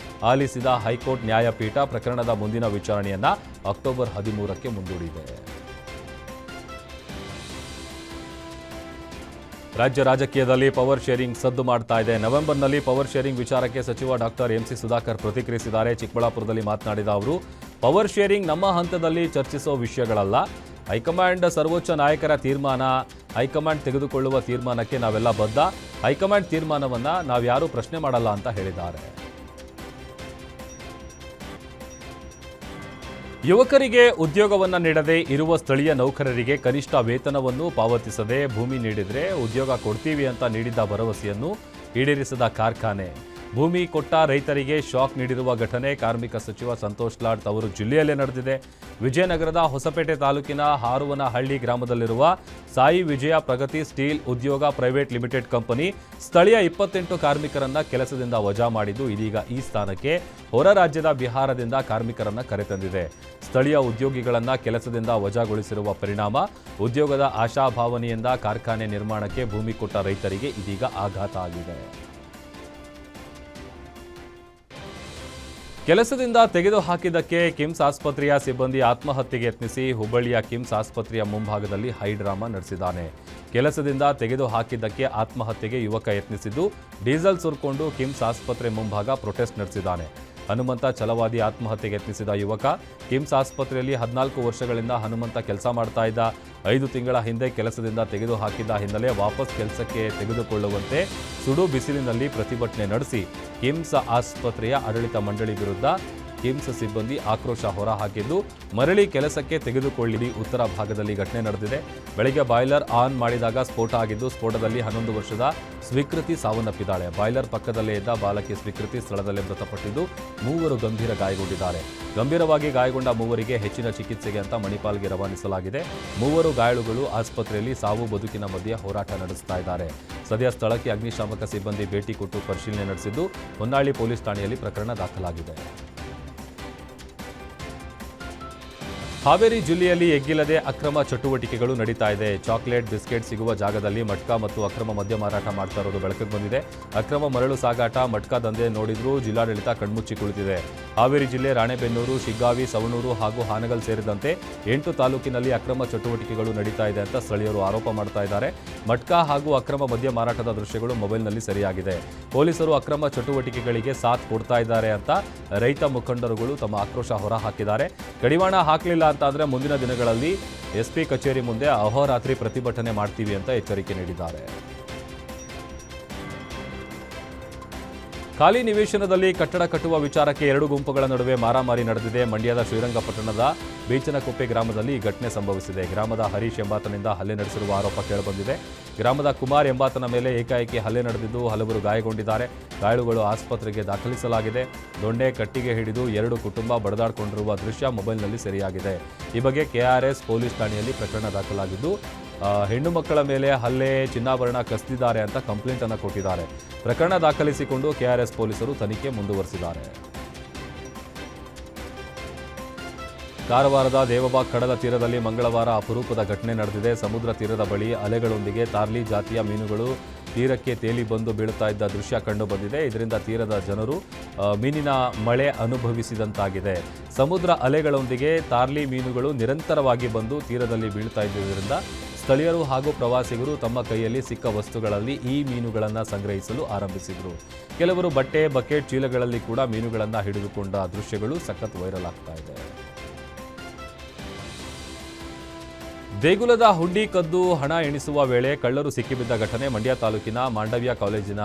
ಆಲಿಸಿದ ಹೈಕೋರ್ಟ್ ನ್ಯಾಯಪೀಠ ಪ್ರಕರಣದ ಮುಂದಿನ ವಿಚಾರಣೆಯನ್ನ ಅಕ್ಟೋಬರ್ 13ಕ್ಕೆ ಮುಂದೂಡಿದೆ. ರಾಜ್ಯ ರಾಜಕೀಯದಲ್ಲಿ ಪವರ್ ಶೇರಿಂಗ್ ಸದ್ದು ಮಾಡ್ತಾ ಇದೆ. ನವೆಂಬರ್ನಲ್ಲಿ ಪವರ್ ಶೇರಿಂಗ್ ವಿಚಾರಕ್ಕೆ ಸಚಿವ ಡಾಕ್ಟರ್ MC ಸುಧಾಕರ್ ಪ್ರತಿಕ್ರಿಯಿಸಿದ್ದಾರೆ. ಚಿಕ್ಕಬಳ್ಳಾಪುರದಲ್ಲಿ ಮಾತನಾಡಿದ ಅವರು, ಪವರ್ ಶೇರಿಂಗ್ ನಮ್ಮ ಹಂತದಲ್ಲಿ ಚರ್ಚಿಸೋ ವಿಷಯಗಳಲ್ಲ. ಹೈಕಮಾಂಡ್ ಸರ್ವೋಚ್ಚ ನಾಯಕರ ತೀರ್ಮಾನ. ಹೈಕಮಾಂಡ್ ತೆಗೆದುಕೊಳ್ಳುವ ತೀರ್ಮಾನಕ್ಕೆ ನಾವೆಲ್ಲ ಬದ್ಧ. ಹೈಕಮಾಂಡ್ ತೀರ್ಮಾನವನ್ನ ನಾವ್ಯಾರೂ ಪ್ರಶ್ನೆ ಮಾಡಲ್ಲ ಅಂತ ಹೇಳಿದ್ದಾರೆ. ಯುವಕರಿಗೆ ಉದ್ಯೋಗವನ್ನು ನೀಡದೆ ಇರುವ ಸ್ಥಳೀಯ ನೌಕರರಿಗೆ ಕನಿಷ್ಠ ವೇತನವನ್ನು ಪಾವತಿಸದೆ ಭೂಮಿ ನೀಡಿದರೆ ಉದ್ಯೋಗ ಕೊಡ್ತೀವಿ ಅಂತ ನೀಡಿದ್ದ ಭರವಸೆಯನ್ನು ಈಡೇರಿಸದ ಕಾರ್ಖಾನೆ. ಭೂಮಿ ಕೊಟ್ಟ ರೈತರಿಗೆ ಶಾಕ್ ನೀಡಿರುವ ಘಟನೆ ಕಾರ್ಮಿಕ ಸಚಿವ ಸಂತೋಷ್ ಲಾಡ್ ತವರು ಜಿಲ್ಲೆಯಲ್ಲೇ ನಡೆದಿದೆ. ವಿಜಯನಗರದ ಹೊಸಪೇಟೆ ತಾಲೂಕಿನ ಹಾರುವನಹಳ್ಳಿ ಗ್ರಾಮದಲ್ಲಿರುವ ಸಾಯಿ ವಿಜಯ ಪ್ರಗತಿ ಸ್ಟೀಲ್ ಉದ್ಯೋಗ ಪ್ರೈವೇಟ್ ಲಿಮಿಟೆಡ್ ಕಂಪನಿ ಸ್ಥಳೀಯ 28 ಕಾರ್ಮಿಕರನ್ನ ಕೆಲಸದಿಂದ ವಜಾ ಮಾಡಿದ್ದು, ಇದೀಗ ಈ ಸ್ಥಾನಕ್ಕೆ ಹೊರ ರಾಜ್ಯದ ಬಿಹಾರದಿಂದ ಕಾರ್ಮಿಕರನ್ನ ಕರೆತಂದಿದೆ. ಸ್ಥಳೀಯ ಉದ್ಯೋಗಿಗಳನ್ನ ಕೆಲಸದಿಂದ ವಜಾಗೊಳಿಸಿರುವ ಪರಿಣಾಮ ಉದ್ಯೋಗದ ಆಶಾಭಾವನೆಯಿಂದ ಕಾರ್ಖಾನೆ ನಿರ್ಮಾಣಕ್ಕೆ ಭೂಮಿ ಕೊಟ್ಟ ರೈತರಿಗೆ ಇದೀಗ ಆಘಾತ ಆಗಿದೆ. ಕೆಲಸದಿಂದ ತೆಗೆದುಹಾಕಿದ್ದಕ್ಕೆ ಕಿಮ್ಸ್ ಆಸ್ಪತ್ರೆಯ ಸಿಬ್ಬಂದಿ ಆತ್ಮಹತ್ಯೆಗೆ ಯತ್ನಿಸಿ ಹುಬ್ಬಳ್ಳಿಯ ಕಿಮ್ಸ್ ಆಸ್ಪತ್ರೆಯ ಮುಂಭಾಗದಲ್ಲಿ ಹೈಡ್ರಾಮಾ ನಡೆಸಿದ್ದಾನೆ. ಕೆಲಸದಿಂದ ತೆಗೆದುಹಾಕಿದ್ದಕ್ಕೆ ಆತ್ಮಹತ್ಯೆಗೆ ಯುವಕ ಯತ್ನಿಸಿದ್ದು, ಡೀಸೆಲ್ ಸುರ್ಕೊಂಡು ಕಿಮ್ಸ್ ಆಸ್ಪತ್ರೆ ಮುಂಭಾಗ ಪ್ರೊಟೆಸ್ಟ್ ನಡೆಸಿದ್ದಾನೆ. ಹನುಮಂತ ಛಲವಾದಿ ಆತ್ಮಹತ್ಯೆಗೆ ಯತ್ನಿಸಿದ ಯುವಕ ಕಿಮ್ಸ್ ಆಸ್ಪತ್ರೆಯಲ್ಲಿ 14 ವರ್ಷಗಳಿಂದ ಹನುಮಂತ ಕೆಲಸ ಮಾಡ್ತಾ ಇದ್ದ. 5 ತಿಂಗಳ ಹಿಂದೆ ಕೆಲಸದಿಂದ ತೆಗೆದುಹಾಕಿದ್ದ ಹಿನ್ನೆಲೆ ವಾಪಸ್ ಕೆಲಸಕ್ಕೆ ತೆಗೆದುಕೊಳ್ಳುವಂತೆ ಸುಡು ಬಿಸಿಲಿನಲ್ಲಿ ಪ್ರತಿಭಟನೆ ನಡೆಸಿ ಕಿಮ್ಸ್ ಆಸ್ಪತ್ರೆಯ ಆಡಳಿತ ಮಂಡಳಿ ವಿರುದ್ಧ ಕಿಮ್ಸ್ ಸಿಬ್ಬಂದಿ ಆಕ್ರೋಶ ಹೊರಹಾಕಿದ್ದು, ಮರಳಿ ಕೆಲಸಕ್ಕೆ ತೆಗೆದುಕೊಳ್ಳಿ ಉತ್ತರ ಭಾಗದಲ್ಲಿ ಘಟನೆ ನಡೆದಿದೆ. ಬೆಳಗ್ಗೆ ಬಾಯ್ಲರ್ ಆನ್ ಮಾಡಿದಾಗ ಸ್ಫೋಟ ಆಗಿದ್ದು, ಸ್ಫೋಟದಲ್ಲಿ 11 ವರ್ಷದ ಸ್ವೀಕೃತಿ ಸಾವನ್ನಪ್ಪಿದ್ದಾಳೆ. ಬಾಯ್ಲರ್ ಪಕ್ಕದಲ್ಲೇ ಇದ್ದ ಬಾಲಕಿ ಸ್ವೀಕೃತಿ ಸ್ಥಳದಲ್ಲೇ ಮೃತಪಟ್ಟಿದ್ದು, 3 ಗಂಭೀರ ಗಾಯಗೊಂಡಿದ್ದಾರೆ. ಗಂಭೀರವಾಗಿ ಗಾಯಗೊಂಡ 3 ಹೆಚ್ಚಿನ ಚಿಕಿತ್ಸೆಗೆ ಅಂತ ಮಣಿಪಾಲ್ಗೆ ರವಾನಿಸಲಾಗಿದೆ. 3 ಗಾಯಾಳುಗಳು ಆಸ್ಪತ್ರೆಯಲ್ಲಿ ಸಾವು ಬದುಕಿನ ಮಧ್ಯೆ ಹೋರಾಟ ನಡೆಸ್ತಾ ಇದ್ದಾರೆ. ಸದ್ಯ ಸ್ಥಳಕ್ಕೆ ಅಗ್ನಿಶಾಮಕ ಸಿಬ್ಬಂದಿ ಭೇಟಿ ಕೊಟ್ಟು ಪರಿಶೀಲನೆ ನಡೆಸಿದ್ದು, ಹೊನ್ನಾಳಿ ಪೊಲೀಸ್ ಠಾಣೆಯಲ್ಲಿ ಪ್ರಕರಣ ದಾಖಲಾಗಿದೆ. ಹಾವೇರಿ ಜಿಲ್ಲೆಯಲ್ಲಿ ಎಗ್ಗಿಲ್ಲದೆ ಅಕ್ರಮ ಚಟುವಟಿಕೆಗಳು ನಡೀತಾ ಇದೆ. ಚಾಕ್ಲೇಟ್, ಬಿಸ್ಕೆಟ್ ಸಿಗುವ ಜಾಗದಲ್ಲಿ ಮಟ್ಕಾ ಮತ್ತು ಅಕ್ರಮ ಮದ್ಯ ಮಾರಾಟ ಮಾಡ್ತಾ ಇರೋದು ಬೆಳಕಿಗೆ ಬಂದಿದೆ. ಅಕ್ರಮ ಮರಳು ಸಾಗಾಟ, ಮಟ್ಕಾ ದಂಧೆ ನೋಡಿದ್ರೂ ಜಿಲ್ಲಾಡಳಿತ ಕಣ್ಮುಚ್ಚಿ ಕುಳಿತಿದೆ. ಹಾವೇರಿ ಜಿಲ್ಲೆ ರಾಣೆಬೆನ್ನೂರು, ಶಿಗ್ಗಾವಿ, ಸವಣೂರು ಹಾಗೂ ಹಾನಗಲ್ ಸೇರಿದಂತೆ 8 ತಾಲೂಕಿನಲ್ಲಿ ಅಕ್ರಮ ಚಟುವಟಿಕೆಗಳು ನಡೀತಾ ಇದೆ ಅಂತ ಸ್ಥಳೀಯರು ಆರೋಪ ಮಾಡ್ತಾ ಇದ್ದಾರೆ. ಮಟ್ಕಾ ಹಾಗೂ ಅಕ್ರಮ ಮದ್ಯ ಮಾರಾಟದ ದೃಶ್ಯಗಳು ಮೊಬೈಲ್ನಲ್ಲಿ ಸೆರೆಯಾಗಿದೆ. ಪೊಲೀಸರು ಅಕ್ರಮ ಚಟುವಟಿಕೆಗಳಿಗೆ ಸಾಥ್ ಕೊಡ್ತಾ ಇದ್ದಾರೆ ಅಂತ ರೈತ ಮುಖಂಡರುಗಳು ತಮ್ಮ ಆಕ್ರೋಶ ಹೊರಹಾಕಿದ್ದಾರೆ. ಕಡಿವಾಣ ಹಾಕಲಿಲ್ಲ ಅಂತಂದ್ರೆ ಮುಂದಿನ ದಿನಗಳಲ್ಲಿ ಎಸ್ಪಿ ಕಚೇರಿ ಮುಂದೆ ಅಹೋರಾತ್ರಿ ಪ್ರತಿಭಟನೆ ಮಾಡ್ತೀವಿ ಅಂತ ಎಚ್ಚರಿಕೆ ನೀಡಿದ್ದಾರೆ. ಖಾಲಿ ನಿವೇಶನದಲ್ಲಿ ಕಟ್ಟಡ ಕಟ್ಟುವ ವಿಚಾರಕ್ಕೆ 2 ಗುಂಪುಗಳ ನಡುವೆ ಮಾರಾಮಾರಿ ನಡೆದಿದೆ. ಮಂಡ್ಯದ ಶ್ರೀರಂಗಪಟ್ಟಣದ ಬೀಚನಕೊಪ್ಪೆ ಗ್ರಾಮದಲ್ಲಿ ಈ ಘಟನೆ ಸಂಭವಿಸಿದೆ. ಗ್ರಾಮದ ಹರೀಶ್ ಎಂಬಾತನಿಂದ ಹಲ್ಲೆ ನಡೆಸಿರುವ ಆರೋಪ ಕೇಳಿಬಂದಿದೆ. ಗ್ರಾಮದ ಕುಮಾರ್ ಎಂಬಾತನ ಮೇಲೆ ಏಕಾಏಕಿ ಹಲ್ಲೆ ನಡೆದಿದ್ದು, ಹಲವರು ಗಾಯಗೊಂಡಿದ್ದಾರೆ. ಗಾಯಾಳುಗಳು ಆಸ್ಪತ್ರೆಗೆ ದಾಖಲಿಸಲಾಗಿದೆ. ದೊಣ್ಣೆ ಕಟ್ಟಿಗೆ ಹಿಡಿದು 2 ಕುಟುಂಬ ಬಡದಾಡಿಕೊಂಡಿರುವ ದೃಶ್ಯ ಮೊಬೈಲ್ನಲ್ಲಿ ಸೆರೆಯಾಗಿದೆ. ಈ ಬಗ್ಗೆ ಕೆಆರ್ಎಸ್ ಪೊಲೀಸ್ ಠಾಣೆಯಲ್ಲಿ ಪ್ರಕರಣ ದಾಖಲಾಗಿದ್ದು, ಹೆಣ್ಣು ಮಕ್ಕಳ ಮೇಲೆ ಹಲ್ಲೆ, ಚಿನ್ನಾಭರಣ ಕಸಿದಿದ್ದಾರೆ ಅಂತ ಕಂಪ್ಲೇಂಟ್ ಅನ್ನು ಕೊಟ್ಟಿದ್ದಾರೆ. ಪ್ರಕರಣ ದಾಖಲಿಸಿಕೊಂಡು ಕೆಆರ್ಎಸ್ ಪೊಲೀಸರು ತನಿಖೆ ಮುಂದುವರೆಸಿದ್ದಾರೆ. ಕಾರವಾರದ ದೇವಬಾಗ್ ಕಡಲ ತೀರದಲ್ಲಿ ಮಂಗಳವಾರ ಅಪರೂಪದ ಘಟನೆ ನಡೆದಿದೆ. ಸಮುದ್ರ ತೀರದ ಬಳಿ ಅಲೆಗಳೊಂದಿಗೆ ತಾರ್ಲಿ ಜಾತಿಯ ಮೀನುಗಳು ತೀರಕ್ಕೆ ತೇಲಿ ಬಂದು ಬೀಳುತ್ತಾ ಇದ್ದ ದೃಶ್ಯ ಕಂಡು ಬಂದಿದೆ. ಇದರಿಂದ ತೀರದ ಜನರು ಮೀನಿನ ಮಳೆ ಅನುಭವಿಸಿದಂತಾಗಿದೆ. ಸಮುದ್ರ ಅಲೆಗಳೊಂದಿಗೆ ತಾರ್ಲಿ ಮೀನುಗಳು ನಿರಂತರವಾಗಿ ಬಂದು ತೀರದಲ್ಲಿ ಬೀಳ್ತಾ ಇದ್ದುದರಿಂದ ಸ್ಥಳೀಯರು ಹಾಗೂ ಪ್ರವಾಸಿಗರು ತಮ್ಮ ಕೈಯಲ್ಲಿ ಸಿಕ್ಕ ವಸ್ತುಗಳಲ್ಲಿ ಈ ಮೀನುಗಳನ್ನು ಸಂಗ್ರಹಿಸಲು ಆರಂಭಿಸಿದರು. ಕೆಲವರು ಬಟ್ಟೆ, ಬಕೆಟ್, ಚೀಲಗಳಲ್ಲಿ ಕೂಡ ಮೀನುಗಳನ್ನು ಹಿಡಿದುಕೊಂಡ ದೃಶ್ಯಗಳು ಸಖತ್ ವೈರಲ್ ಆಗ್ತಾ ಇದೆ. ದೇಗುಲದ ಹುಂಡಿ ಕದ್ದು ಹಣ ಎಣಿಸುವ ವೇಳೆ ಕಳ್ಳರು ಸಿಕ್ಕಿಬಿದ್ದ ಘಟನೆ ಮಂಡ್ಯ ತಾಲೂಕಿನ ಮಾಂಡವ್ಯ ಕಾಲೇಜಿನ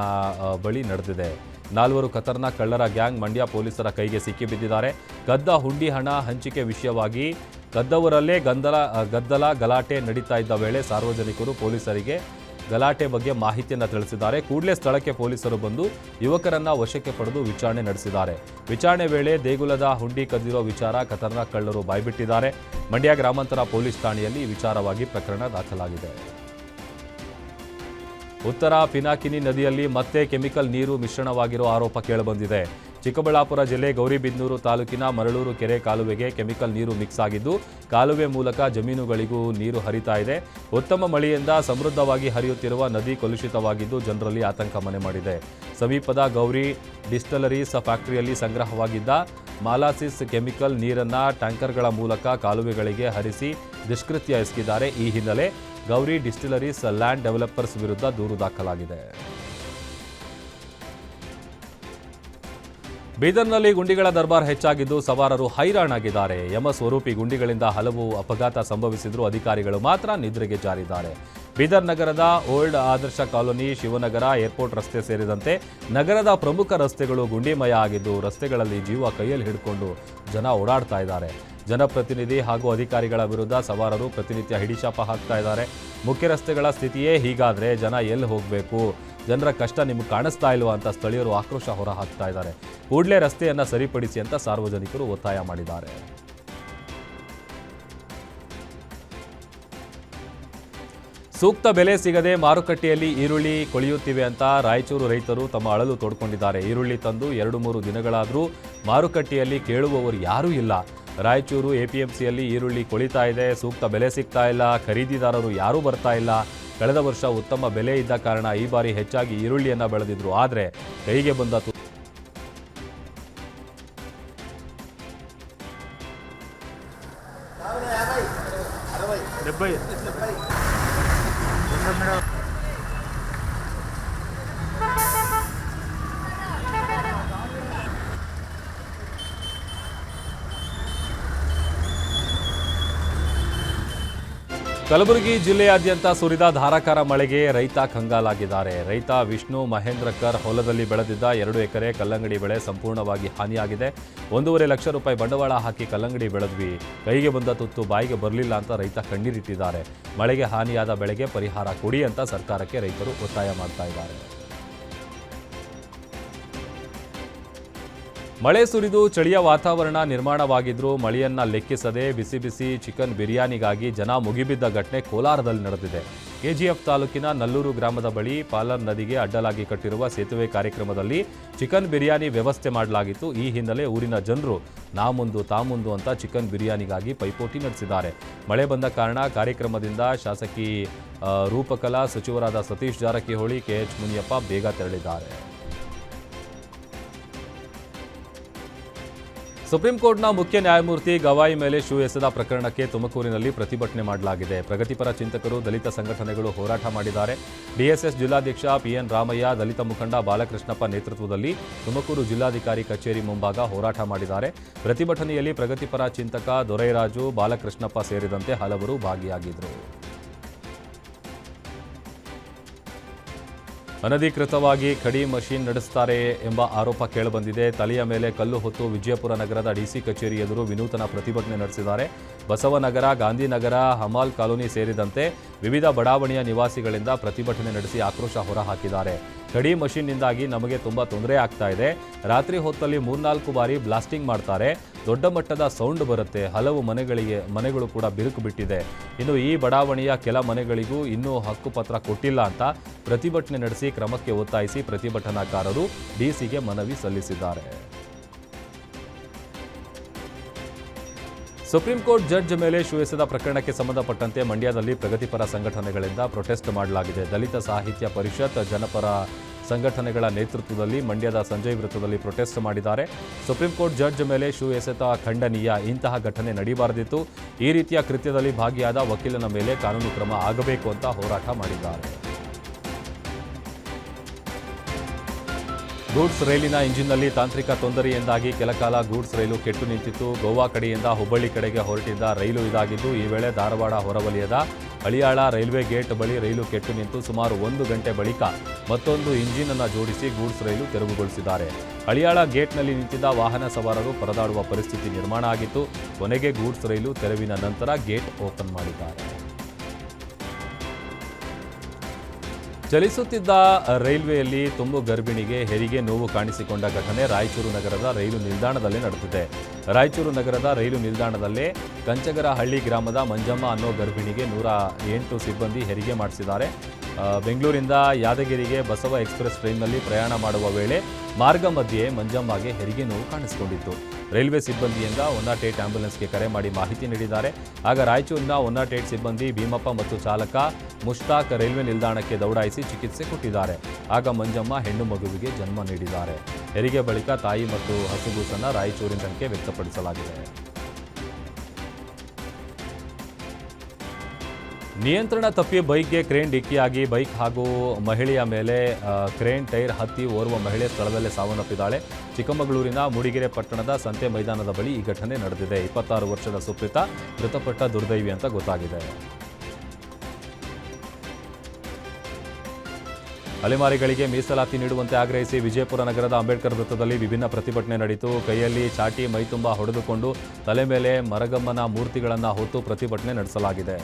ಬಳಿ ನಡೆದಿದೆ. 4 ಖತರ್ನಾಕ್ ಕಳ್ಳರ ಗ್ಯಾಂಗ್ ಮಂಡ್ಯ ಪೊಲೀಸರ ಕೈಗೆ ಸಿಕ್ಕಿಬಿದ್ದಿದ್ದಾರೆ. ಕದ್ದ ಹುಂಡಿ ಹಣ ಹಂಚಿಕೆ ವಿಷಯವಾಗಿ ಕದ್ದವರಲ್ಲೇ ಗದ್ದಲ ಗಲಾಟೆ ನಡೀತಾ ಇದ್ದ ವೇಳೆ ಸಾರ್ವಜನಿಕರು ಪೊಲೀಸರಿಗೆ ಗಲಾಟೆ ಬಗ್ಗೆ ಮಾಹಿತಿಯನ್ನು ತಿಳಿಸಿದ್ದಾರೆ. ಕೂಡಲೇ ಸ್ಥಳಕ್ಕೆ ಪೊಲೀಸರು ಬಂದು ಯುವಕರನ್ನ ವಶಕ್ಕೆ ಪಡೆದು ವಿಚಾರಣೆ ನಡೆಸಿದ್ದಾರೆ. ವಿಚಾರಣೆ ವೇಳೆ ದೇಗುಲದ ಹುಂಡಿ ಕದ್ದಿರೋ ವಿಚಾರ ಖತರ್ನಾಕ್ ಕಳ್ಳರು ಬಾಯ್ಬಿಟ್ಟಿದ್ದಾರೆ. ಮಂಡ್ಯ ಗ್ರಾಮಾಂತರ ಪೊಲೀಸ್ ಠಾಣೆಯಲ್ಲಿ ವಿಚಾರವಾಗಿ ಪ್ರಕರಣ ದಾಖಲಾಗಿದೆ. ಉತ್ತರ ಪಿನಾಕಿನಿ ನದಿಯಲ್ಲಿ ಮತ್ತೆ ಕೆಮಿಕಲ್ ನೀರು ಮಿಶ್ರಣವಾಗಿರೋ ಆರೋಪ ಕೇಳಿಬಂದಿದೆ. ಚಿಕ್ಕಬಳ್ಳಾಪುರ ಜಿಲ್ಲೆ ಗೌರಿಬಿದನೂರು ತಾಲೂಕಿನ ಮರಳೂರು ಕೆರೆ ಕಾಲುವೆಗೆ ಕೆಮಿಕಲ್ ನೀರು ಮಿಕ್ಸ್ ಆಗಿದ್ದು, ಕಾಲುವೆ ಮೂಲಕ ಜಮೀನುಗಳಿಗೂ ನೀರು ಹರಿತಾ ಇದೆ. ಉತ್ತಮ ಮಳೆಯಿಂದ ಸಮೃದ್ಧವಾಗಿ ಹರಿಯುತ್ತಿರುವ ನದಿ ಕಲುಷಿತವಾಗಿದ್ದು ಜನರಲ್ಲಿ ಆತಂಕ ಮನೆ ಮಾಡಿದೆ. ಸಮೀಪದ ಗೌರಿ ಡಿಸ್ಟಿಲರೀಸ್ ಫ್ಯಾಕ್ಟರಿಯಲ್ಲಿ ಸಂಗ್ರಹವಾಗಿದ್ದ ಮಾಲಾಸಿಸ್ ಕೆಮಿಕಲ್ ನೀರನ್ನು ಟ್ಯಾಂಕರ್ಗಳ ಮೂಲಕ ಕಾಲುವೆಗಳಿಗೆ ಹರಿಸಿ ದುಷ್ಕೃತ್ಯ ಎಸಗಿದ್ದಾರೆ. ಈ ಹಿನ್ನೆಲೆ ಗೌರಿ ಡಿಸ್ಟಿಲರೀಸ್ ಲ್ಯಾಂಡ್ ಡೆವಲಪರ್ಸ್ ವಿರುದ್ಧ ದೂರು ದಾಖಲಾಗಿದೆ. ಬೀದರ್ನಲ್ಲಿ ಗುಂಡಿಗಳ ದರ್ಬಾರ್ ಹೆಚ್ಚಾಗಿದ್ದು ಸವಾರರು ಹೈರಾಣಾಗಿದ್ದಾರೆ. ಯಮ ಸ್ವರೂಪಿ ಗುಂಡಿಗಳಿಂದ ಹಲವು ಅಪಘಾತ ಸಂಭವಿಸಿದರೂ ಅಧಿಕಾರಿಗಳು ಮಾತ್ರ ನಿದ್ರೆಗೆ ಜಾರಿದ್ದಾರೆ. ಬೀದರ್ ನಗರದ ಓಲ್ಡ್ ಆದರ್ಶ ಕಾಲೋನಿ, ಶಿವನಗರ, ಏರ್ಪೋರ್ಟ್ ರಸ್ತೆ ಸೇರಿದಂತೆ ನಗರದ ಪ್ರಮುಖ ರಸ್ತೆಗಳು ಗುಂಡಿಮಯ ಆಗಿದ್ದು ರಸ್ತೆಗಳಲ್ಲಿ ಜೀವ ಕೈಯಲ್ಲಿ ಹಿಡ್ಕೊಂಡು ಜನ ಓಡಾಡ್ತಾ ಇದ್ದಾರೆ. ಜನಪ್ರತಿನಿಧಿ ಹಾಗೂ ಅಧಿಕಾರಿಗಳ ವಿರುದ್ಧ ಸವಾರರು ಪ್ರತಿನಿತ್ಯ ಹಿಡಿಶಾಪ ಹಾಕ್ತಾ ಇದ್ದಾರೆ. ಮುಖ್ಯ ರಸ್ತೆಗಳ ಸ್ಥಿತಿಯೇ ಹೀಗಾದರೆ ಜನ ಎಲ್ಲಿ ಹೋಗಬೇಕು? ಜನರ ಕಷ್ಟ ನಿಮಗೆ ಕಾಣಿಸ್ತಾ ಇಲ್ವಾ ಅಂತ ಸ್ಥಳೀಯರು ಆಕ್ರೋಶ ಹೊರಹಾಕ್ತಾ ಇದ್ದಾರೆ. ಕೂಡಲೇ ರಸ್ತೆಯನ್ನು ಸರಿಪಡಿಸಿ ಅಂತ ಸಾರ್ವಜನಿಕರು ಒತ್ತಾಯ ಮಾಡಿದ್ದಾರೆ. ಸೂಕ್ತ ಬೆಲೆ ಸಿಗದೆ ಮಾರುಕಟ್ಟೆಯಲ್ಲಿ ಈರುಳ್ಳಿ ಕೊಳೆಯುತ್ತಿವೆ ಅಂತ ರಾಯಚೂರು ರೈತರು ತಮ್ಮ ಅಳಲು ತೋಡ್ಕೊಂಡಿದ್ದಾರೆ. ಈರುಳ್ಳಿ ತಂದು 2-3 ದಿನಗಳಾದರೂ ಮಾರುಕಟ್ಟೆಯಲ್ಲಿ ಕೇಳುವವರು ಯಾರೂ ಇಲ್ಲ. ರಾಯಚೂರು ಎಪಿಎಂಸಿಯಲ್ಲಿ ಈರುಳ್ಳಿ ಕೊಳಿತಾ ಇದೆ, ಸೂಕ್ತ ಬೆಲೆ ಸಿಗ್ತಾ ಇಲ್ಲ, ಖರೀದಿದಾರರು ಯಾರೂ ಬರ್ತಾ ಇಲ್ಲ. ಕಳೆದ ವರ್ಷ ಉತ್ತಮ ಬೆಲೆ ಇದ್ದ ಕಾರಣ ಈ ಬಾರಿ ಹೆಚ್ಚಾಗಿ ಈರುಳ್ಳಿಯನ್ನು ಬೆಳೆದಿದ್ರು. ಆದರೆ ಕೈಗೆ ಬಂದ ಕಲಬುರಗಿ ಜಿಲ್ಲೆಯಾದ್ಯಂತ ಸುರಿದ ಧಾರಾಕಾರ ಮಳೆಗೆ ರೈತ ಕಂಗಾಲಾಗಿದ್ದಾರೆ. ರೈತ ವಿಷ್ಣು ಮಹೇಂದ್ರಕರ್ ಹೊಲದಲ್ಲಿ ಬೆಳೆದಿದ್ದ 2 ಎಕರೆ ಕಲ್ಲಂಗಡಿ ಬೆಳೆ ಸಂಪೂರ್ಣವಾಗಿ ಹಾನಿಯಾಗಿದೆ. 1.5 ಲಕ್ಷ ರೂಪಾಯಿ ಬಂಡವಾಳ ಹಾಕಿ ಕಲ್ಲಂಗಡಿ ಬೆಳೆದ್ವಿ, ಕೈಗೆ ಬಂದ ತುತ್ತು ಬಾಯಿಗೆ ಬರಲಿಲ್ಲ ಅಂತ ರೈತ ಕಣ್ಣೀರಿಟ್ಟಿದ್ದಾರೆ. ಮಳೆಗೆ ಹಾನಿಯಾದ ಬೆಳೆಗೆ ಪರಿಹಾರ ಕೊಡಿ ಅಂತ ಸರ್ಕಾರಕ್ಕೆ ರೈತರು ಒತ್ತಾಯ ಮಾಡ್ತಾ ಇದ್ದಾರೆ. ಮಳೆ ಸುರಿದು ಚಳಿಯ ವಾತಾವರಣ ನಿರ್ಮಾಣವಾಗಿದ್ರೂ ಮಳೆಯನ್ನ ಲೆಕ್ಕಿಸದೆ ಬಿಸಿ ಬಿಸಿ ಚಿಕನ್ ಬಿರಿಯಾನಿಗಾಗಿ ಜನ ಮುಗಿಬಿದ್ದ ಘಟನೆ ಕೋಲಾರದಲ್ಲಿ ನಡೆದಿದೆ. ಕೆಜಿಎಫ್ ತಾಲೂಕಿನ ನಲ್ಲೂರು ಗ್ರಾಮದ ಬಳಿ ಪಾಲರ್ ನದಿಗೆ ಅಡ್ಡಲಾಗಿ ಕಟ್ಟಿರುವ ಸೇತುವೆ ಕಾರ್ಯಕ್ರಮದಲ್ಲಿ ಚಿಕನ್ ಬಿರಿಯಾನಿ ವ್ಯವಸ್ಥೆ ಮಾಡಲಾಗಿತ್ತು. ಈ ಹಿನ್ನೆಲೆ ಊರಿನ ಜನರು ನಾ ಮುಂದು ಅಂತ ಚಿಕನ್ ಬಿರಿಯಾನಿಗಾಗಿ ಪೈಪೋಟಿ ನಡೆಸಿದ್ದಾರೆ. ಮಳೆ ಬಂದ ಕಾರಣ ಕಾರ್ಯಕ್ರಮದಿಂದ ಶಾಸಕಿ ರೂಪಕಲಾ, ಸಚಿವರಾದ ಸತೀಶ್ ಜಾರಕಿಹೊಳಿ, ಕೆಎಚ್ ಮುನಿಯಪ್ಪ ಬೇಗ ತೆರಳಿದ್ದಾರೆ. ಸುಪ್ರೀಂ ಕೋರ್ಟ್ನ ಮುಖ್ಯ ನ್ಯಾಯಮೂರ್ತಿ ಗವಾಯಿ ಮೇಲೆ ಶೂ ಎಸೆದ ಪ್ರಕರಣಕ್ಕೆ ತುಮಕೂರಿನಲ್ಲಿ ಪ್ರತಿಭಟನೆ ಮಾಡಲಾಗಿದೆ. ಪ್ರಗತಿಪರ ಚಿಂತಕರು, ದಲಿತ ಸಂಘಟನೆಗಳು ಹೋರಾಟ ಮಾಡಿದ್ದಾರೆ. ಡಿಎಸ್ಎಸ್ ಜಿಲ್ಲಾಧ್ಯಕ್ಷ ಪಿಎನ್ ರಾಮಯ್ಯ, ದಲಿತ ಮುಖಂಡ ಬಾಲಕೃಷ್ಣಪ್ಪ ನೇತೃತ್ವದಲ್ಲಿ ತುಮಕೂರು ಜಿಲ್ಲಾಧಿಕಾರಿ ಕಚೇರಿ ಮುಂಭಾಗ ಹೋರಾಟ ಮಾಡಿದ್ದಾರೆ. ಪ್ರತಿಭಟನೆಯಲ್ಲಿ ಪ್ರಗತಿಪರ ಚಿಂತಕ ದೊರೈರಾಜು, ಬಾಲಕೃಷ್ಣಪ್ಪ ಸೇರಿದಂತೆ ಹಲವರು ಭಾಗಿಯಾಗಿದ್ದರು. ಅನಧಿಕೃತವಾಗಿ ಖಡಿ ಮಷೀನ್ ನಡೆಸುತ್ತಾರೆ ಎಂಬ ಆರೋಪ ಕೇಳಿಬಂದಿದೆ. ತಲೆಯ ಮೇಲೆ ಕಲ್ಲು ಹೊತ್ತು ವಿಜಯಪುರ ನಗರದ ಡಿಸಿ ಕಚೇರಿ ಎದುರು ವಿನೂತನ ಪ್ರತಿಭಟನೆ ನಡೆಸಿದ್ದಾರೆ. ಬಸವನಗರ, ಗಾಂಧಿನಗರ, ಹಮಾಲ್ ಕಾಲೋನಿ ಸೇರಿದಂತೆ ವಿವಿಧ ಬಡಾವಣೆಯ ನಿವಾಸಿಗಳಿಂದ ಪ್ರತಿಭಟನೆ ನಡೆಸಿ ಆಕ್ರೋಶ ಹೊರಹಾಕಿದ್ದಾರೆ. ಖಡಿ ಮಷೀನ್ನಿಂದಾಗಿ ನಮಗೆ ತುಂಬ ತೊಂದರೆ ಆಗ್ತಾ ಇದೆ. ರಾತ್ರಿ ಹೊತ್ತಲ್ಲಿ 3-4 ಬಾರಿ ಬ್ಲಾಸ್ಟಿಂಗ್ ಮಾಡ್ತಾರೆ. ದೊಡ್ಡ ಮಟ್ಟದ ಸೌಂಡ್ ಬರುತ್ತೆ. ಹಲವು ಮನೆಗಳು ಕೂಡ ಬಿರುಕು ಬಿಟ್ಟಿದೆ. ಇನ್ನು ಈ ಬಡಾವಣೆಯ ಕೆಲ ಮನೆಗಳಿಗೂ ಇನ್ನೂ ಹಕ್ಕುಪತ್ರ ಕೊಟ್ಟಿಲ್ಲ ಅಂತ ಪ್ರತಿಭಟನೆ ನಡೆಸಿ ಕ್ರಮಕ್ಕೆ ಒತ್ತಾಯಿಸಿ ಪ್ರತಿಭಟನಾಕಾರರು ಡಿಸಿಗೆ ಮನವಿ ಸಲ್ಲಿಸಿದ್ದಾರೆ. ಸುಪ್ರೀಂ ಕೋರ್ಟ್ ಜಡ್ಜ್ ಮೇಲೆ ಶೂ ಎಸೆದ ಪ್ರಕರಣಕ್ಕೆ ಸಂಬಂಧಪಟ್ಟಂತೆ ಮಂಡ್ಯದಲ್ಲಿ ಪ್ರಗತಿಪರ ಸಂಘಟನೆಗಳಿಂದ ಪ್ರೊಟೆಸ್ಟ್ ಮಾಡಲಾಗಿದೆ. ದಲಿತ ಸಾಹಿತ್ಯ ಪರಿಷತ್, ಜನಪರ ಸಂಘಟನೆಗಳ ನೇತೃತ್ವದಲ್ಲಿ ಮಂಡ್ಯದ ಸಂಜಯ್ ವೃತ್ತದಲ್ಲಿ ಪ್ರೊಟೆಸ್ಟ್ ಮಾಡಿದ್ದಾರೆ. ಸುಪ್ರೀಂ ಕೋರ್ಟ್ ಜಡ್ಜ್ ಮೇಲೆ ಶೂ ಎಸೆತ ಖಂಡನೀಯ, ಇಂತಹ ಘಟನೆ ನಡೀಬಾರದಿತ್ತು. ಈ ರೀತಿಯ ಕೃತ್ಯದಲ್ಲಿ ಭಾಗಿಯಾದ ವಕೀಲನ ಮೇಲೆ ಕಾನೂನು ಕ್ರಮ ಆಗಬೇಕು ಅಂತ ಹೋರಾಟ ಮಾಡಿದ್ದಾರೆ. ಗೂಡ್ಸ್ ರೈಲಿನ ಇಂಜಿನ್ನಲ್ಲಿ ತಾಂತ್ರಿಕ ತೊಂದರೆಯಿಂದಾಗಿ ಕೆಲಕಾಲ ಗೂಡ್ಸ್ ರೈಲು ಕೆಟ್ಟು ನಿಂತಿತ್ತು. ಗೋವಾ ಕಡೆಯಿಂದ ಹುಬ್ಬಳ್ಳಿ ಕಡೆಗೆ ಹೊರಟಿದ್ದ ರೈಲು ಇದಾಗಿದ್ದು, ಈ ವೇಳೆ ಧಾರವಾಡ ಹೊರವಲಯದ ಹಳಿಯಾಳ ರೈಲ್ವೆ ಗೇಟ್ ಬಳಿ ರೈಲು ಕೆಟ್ಟು ನಿಂತು ಸುಮಾರು 1 ಗಂಟೆ ಬಳಿಕ ಮತ್ತೊಂದು ಇಂಜಿನ್ ಅನ್ನು ಜೋಡಿಸಿ ಗೂಡ್ಸ್ ರೈಲು ತೆರವುಗೊಳಿಸಿದ್ದಾರೆ. ಹಳಿಯಾಳ ಗೇಟ್ನಲ್ಲಿ ನಿಂತಿದ್ದ ವಾಹನ ಸವಾರರು ಪರದಾಡುವ ಪರಿಸ್ಥಿತಿ ನಿರ್ಮಾಣ ಆಗಿತ್ತು. ಕೊನೆಗೆ ಗೂಡ್ಸ್ ರೈಲು ತೆರವಿನ ನಂತರ ಗೇಟ್ ಓಪನ್ ಮಾಡಿದ್ದಾರೆ. ಚಲಿಸುತ್ತಿದ್ದ ರೈಲ್ವೆಯಲ್ಲಿ ತುಂಬು ಗರ್ಭಿಣಿಗೆ ಹೆರಿಗೆ ನೋವು ಕಾಣಿಸಿಕೊಂಡ ಘಟನೆ ರಾಯಚೂರು ನಗರದ ರೈಲು ನಿಲ್ದಾಣದಲ್ಲೇ ನಡೆದಿದೆ. ರಾಯಚೂರು ನಗರದ ರೈಲು ನಿಲ್ದಾಣದಲ್ಲೇ ಕಂಚಗರಹಳ್ಳಿ ಗ್ರಾಮದ ಮಂಜಮ್ಮ ಅನ್ನೋ ಗರ್ಭಿಣಿಗೆ 108 ಸಿಬ್ಬಂದಿ ಹೆರಿಗೆ ಮಾಡಿಸಿದ್ದಾರೆ. ಬೆಂಗಳೂರಿಂದ ಯಾದಗಿರಿಗೆ ಬಸವ ಎಕ್ಸ್ಪ್ರೆಸ್ ಟ್ರೈನ್ನಲ್ಲಿ ಪ್ರಯಾಣ ಮಾಡುವ ವೇಳೆ ಮಾರ್ಗ ಮಧ್ಯೆ ಮಂಜಮ್ಮಗೆ ಹೆರಿಗೆ ನೋವು ಕಾಣಿಸಿಕೊಂಡಿತ್ತು. ರೈಲ್ವೆ ಸಿಬ್ಬಂದಿಯಿಂದ 108 ಆಂಬ್ಯುಲೆನ್ಸ್ಗೆ ಕರೆ ಮಾಡಿ ಮಾಹಿತಿ ನೀಡಿದ್ದಾರೆ. ಆಗ ರಾಯಚೂರಿನ 108 ಸಿಬ್ಬಂದಿ ಭೀಮಪ್ಪ ಮತ್ತು ಚಾಲಕ ಮುಷ್ತಾಕ್ ರೈಲ್ವೆ ನಿಲ್ದಾಣಕ್ಕೆ ದೌಡಾಯಿಸಿ ಚಿಕಿತ್ಸೆ ಕೊಟ್ಟಿದ್ದಾರೆ. ಆಗ ಮಂಜಮ್ಮ ಹೆಣ್ಣು ಮಗುವಿಗೆ ಜನ್ಮ ನೀಡಿದ್ದಾರೆ. ಹೆರಿಗೆ ಬಳಿಕ ತಾಯಿ ಮತ್ತು ಹಸುಗೂಸನ್ನು ರಾಯಚೂರಿನಕ್ಕೆ ವ್ಯಕ್ತಪಡಿಸಲಾಗಿದೆ. ನಿಯಂತ್ರಣ ತಪ್ಪಿ ಬೈಕ್ಗೆ ಕ್ರೇನ್ ಡಿಕ್ಕಿಯಾಗಿ ಬೈಕ್ ಹಾಗೂ ಮಹಿಳೆಯ ಮೇಲೆ ಕ್ರೇನ್ ಟೈರ್ ಹತ್ತಿ ಓರ್ವ ಮಹಿಳೆ ಸ್ಥಳದಲ್ಲೇ ಸಾವನ್ನಪ್ಪಿದ್ದಾಳೆ. ಚಿಕ್ಕಮಗಳೂರಿನ ಮೂಡಿಗೆರೆ ಪಟ್ಟಣದ ಸಂತೆ ಮೈದಾನದ ಬಳಿ ಈ ಘಟನೆ ನಡೆದಿದೆ. 26 ವರ್ಷದ ಸುಪ್ರೀತ ಮೃತಪಟ್ಟ ದುರ್ದೈವಿ ಅಂತ ಗೊತ್ತಾಗಿದೆ. ಅಲೆಮಾರಿಗಳಿಗೆ ಮೀಸಲಾತಿ ನೀಡುವಂತೆ ಆಗ್ರಹಿಸಿ ವಿಜಯಪುರ ನಗರದ ಅಂಬೇಡ್ಕರ್ ವೃತ್ತದಲ್ಲಿ ವಿಭಿನ್ನ ಪ್ರತಿಭಟನೆ ನಡೆಯಿತು. ಕೈಯಲ್ಲಿ ಚಾಟಿ ಮೈತುಂಬ ಹೊಡೆದುಕೊಂಡು ತಲೆ ಮೇಲೆ ಮರಗಮ್ಮನ ಮೂರ್ತಿಗಳನ್ನು ಹೊತ್ತು ಪ್ರತಿಭಟನೆ ನಡೆಸಲಾಗಿದೆ.